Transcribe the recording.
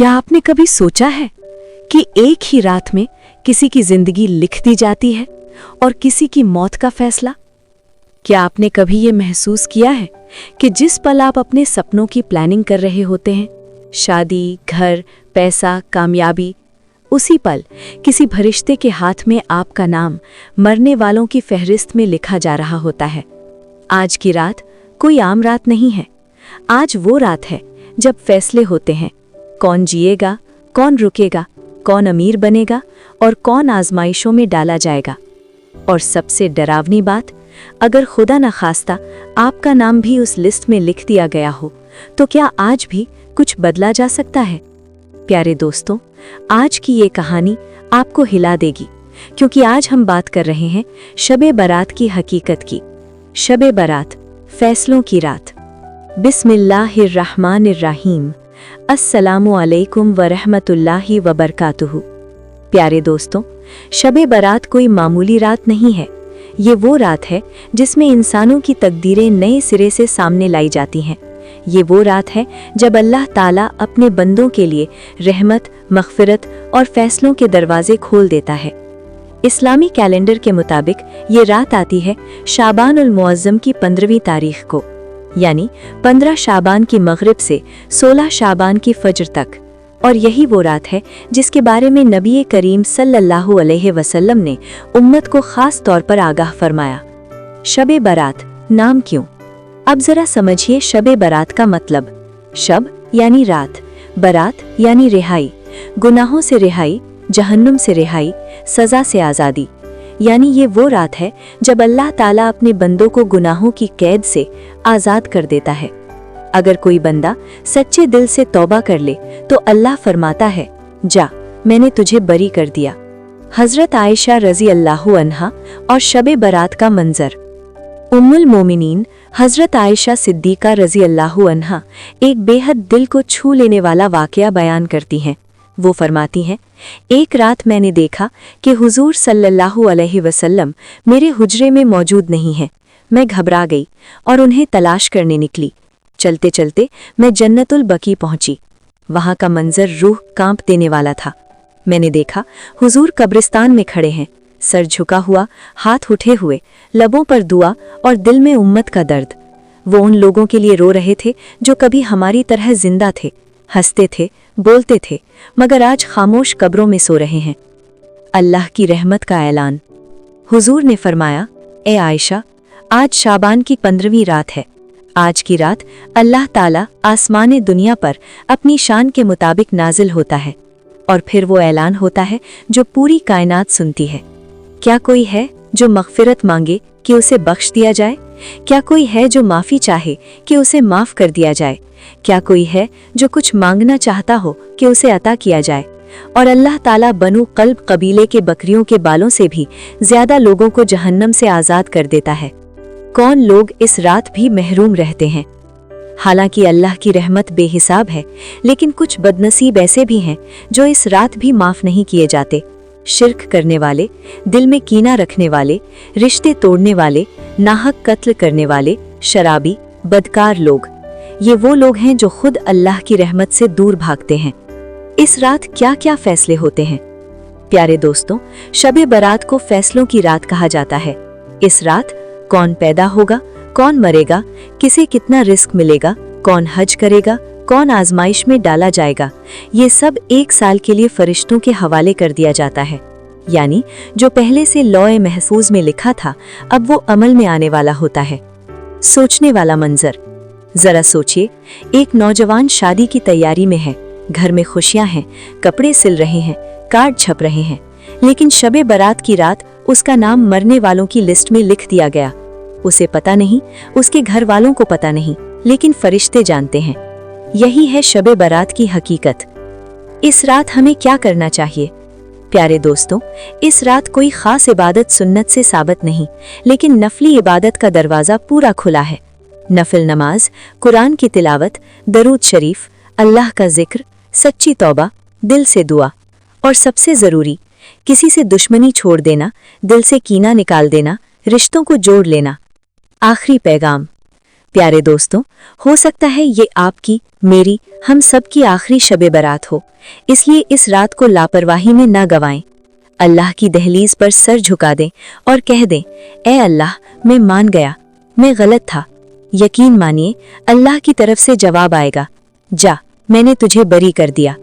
क्या आपने कभी सोचा है कि एक ही रात में किसी की जिंदगी लिख दी जाती है और किसी की मौत का फैसला? क्या आपने कभी ये महसूस किया है कि जिस पल आप अपने सपनों की प्लानिंग कर रहे होते हैं, शादी, घर, पैसा, कामयाबी, उसी पल किसी फरिश्ते के हाथ में आपका नाम मरने वालों की फहरिस्त में लिखा जा रहा होता है। आज की रात कोई आम रात नहीं है। आज वो रात है जब फैसले होते हैं, कौन जिएगा, कौन रुकेगा, कौन अमीर बनेगा और कौन आजमाइशों में डाला जाएगा। और सबसे डरावनी बात, अगर खुदा न खास्ता आपका नाम भी उस लिस्ट में लिख दिया गया हो, तो क्या आज भी कुछ बदला जा सकता है? प्यारे दोस्तों, आज की ये कहानी आपको हिला देगी, क्योंकि आज हम बात कर रहे हैं शबे बारात की हकीकत की। शबे बारात, फैसलों की रात। बिस्मिल्लाहिर्रहमानिर्रहीम। अस्सलामु अलैकुम वरहमतुल्लाहि वबरकातुहू। प्यारे दोस्तों, शबे बारात कोई मामूली रात नहीं है। ये वो रात है जिसमें इंसानों की तकदीरें नए सिरे से सामने लाई जाती हैं। ये वो रात है जब अल्लाह ताला अपने बंदों के लिए रहमत, मग़फ़िरत और फैसलों के दरवाजे खोल देता है। इस्लामी कैलेंडर के मुताबिक ये रात आती है शाबान उल मुअज़्ज़म की 15वीं तारीख को, यानी 15 शाबान की मग़रिब से 16 शाबान की फज्र तक। और यही वो रात है जिसके बारे में नबी करीम सल्लल्लाहु अलैहि वसल्लम ने उम्मत को ख़ास तौर पर आगाह फरमाया। शबे बारात नाम क्यों? अब ज़रा समझिए शबे बारात का मतलब। शब यानी रात, बारात यानी रिहाई, गुनाहों से रिहाई, जहन्नुम से रिहाई, सज़ा से आज़ादी। यानी ये वो रात है जब अल्लाह ताला अपने बंदों को गुनाहों की कैद से आज़ाद कर देता है। अगर कोई बंदा सच्चे दिल से तौबा कर ले तो अल्लाह फरमाता है, जा, मैंने तुझे बरी कर दिया। हज़रत आयशा रज़ी अल्लाहु अन्हा और शबे बारात का मंजर। उम्मुल मोमिनीन हज़रत आयशा सिद्दीक़ा रज़ी अल्लाहु अन्हा एक बेहद दिल को छू लेने वाला वाक़या बयान करती हैं। वो फरमाती हैं, एक रात मैंने देखा कि हुजूर सल्लल्लाहु अलैहि वसल्लम मेरे हुजरे में मौजूद नहीं हैं। मैं घबरा गई और उन्हें तलाश करने निकली। चलते चलते मैं जन्नतुल बकी पहुंची। वहां का मंजर रूह कांप देने वाला था। मैंने देखा हुजूर कब्रिस्तान में खड़े हैं, सर झुका हुआ, हाथ उठे हुए, लबों पर दुआ और दिल में उम्मत का दर्द। वो उन लोगों के लिए रो रहे थे जो कभी हमारी तरह जिंदा थे, हंसते थे, बोलते थे, मगर आज खामोश कब्रों में सो रहे हैं। अल्लाह की रहमत का ऐलान। हुजूर ने फरमाया, ए आयशा, आज शाबान की 15वीं रात है। आज की रात अल्लाह ताला आसमान दुनिया पर अपनी शान के मुताबिक नाजिल होता है और फिर वो ऐलान होता है जो पूरी कायनात सुनती है। क्या कोई है जो मग़फ़िरत मांगे कि उसे बख्श दिया जाए? क्या कोई है जो माफ़ी चाहे कि उसे माफ़ कर दिया जाए? क्या कोई है जो कुछ मांगना चाहता हो कि उसे अता किया जाए? और अल्लाह ताला बनु क़ल्ब कबीले के बकरियों के बालों से भी ज़्यादा लोगों को जहन्नम से आज़ाद कर देता है। कौन लोग इस रात भी महरूम रहते हैं? हालांकि अल्लाह की रहमत बेहिसाब है, लेकिन कुछ बदनसीब ऐसे भी हैं जो इस रात भी माफ़ नहीं किए जाते। शिर्क करने वाले, दिल में कीना रखने वाले, रिश्ते तोड़ने वाले, नाहक कत्ल करने वाले, शराबी, बदकार लोग। ये वो लोग हैं जो खुद अल्लाह की रहमत से दूर भागते हैं। इस रात क्या क्या फैसले होते हैं? प्यारे दोस्तों, शबे बारात को फैसलों की रात कहा जाता है। इस रात कौन पैदा होगा, कौन मरेगा, किसे कितना रिस्क मिलेगा, कौन हज करेगा, कौन आजमाइश में डाला जाएगा, ये सब एक साल के लिए फरिश्तों के हवाले कर दिया जाता है। यानी जो पहले से लौह महफूज में लिखा था, अब वो अमल में आने वाला होता है। सोचने वाला मंजर। जरा सोचिए, एक नौजवान शादी की तैयारी में है, घर में खुशियां हैं, कपड़े सिल रहे हैं, कार्ड छप रहे हैं, लेकिन शबे बारात की रात उसका नाम मरने वालों की लिस्ट में लिख दिया गया। उसे पता नहीं, उसके घर वालों को पता नहीं, लेकिन फरिश्ते जानते हैं। यही है शबे बारात की हकीकत। इस रात हमें क्या करना चाहिए? प्यारे दोस्तों, इस रात कोई खास इबादत सुन्नत से साबित नहीं, लेकिन नफली इबादत का दरवाज़ा पूरा खुला है। नफिल नमाज, कुरान की तिलावत, दरूद शरीफ, अल्लाह का जिक्र, सच्ची तौबा, दिल से दुआ, और सबसे ज़रूरी, किसी से दुश्मनी छोड़ देना, दिल से कीना निकाल देना, रिश्तों को जोड़ लेना। आखिरी पैगाम, प्यारे दोस्तों, हो सकता है ये आपकी, मेरी, हम सब की आखिरी शबे बारात हो, इसलिए इस रात को लापरवाही में न गवाएं। अल्लाह की दहलीज पर सर झुका दें और कह दें, ए अल्लाह, मैं मान गया, मैं गलत था। यकीन मानिए, अल्लाह की तरफ से जवाब आएगा, जा, मैंने तुझे बरी कर दिया।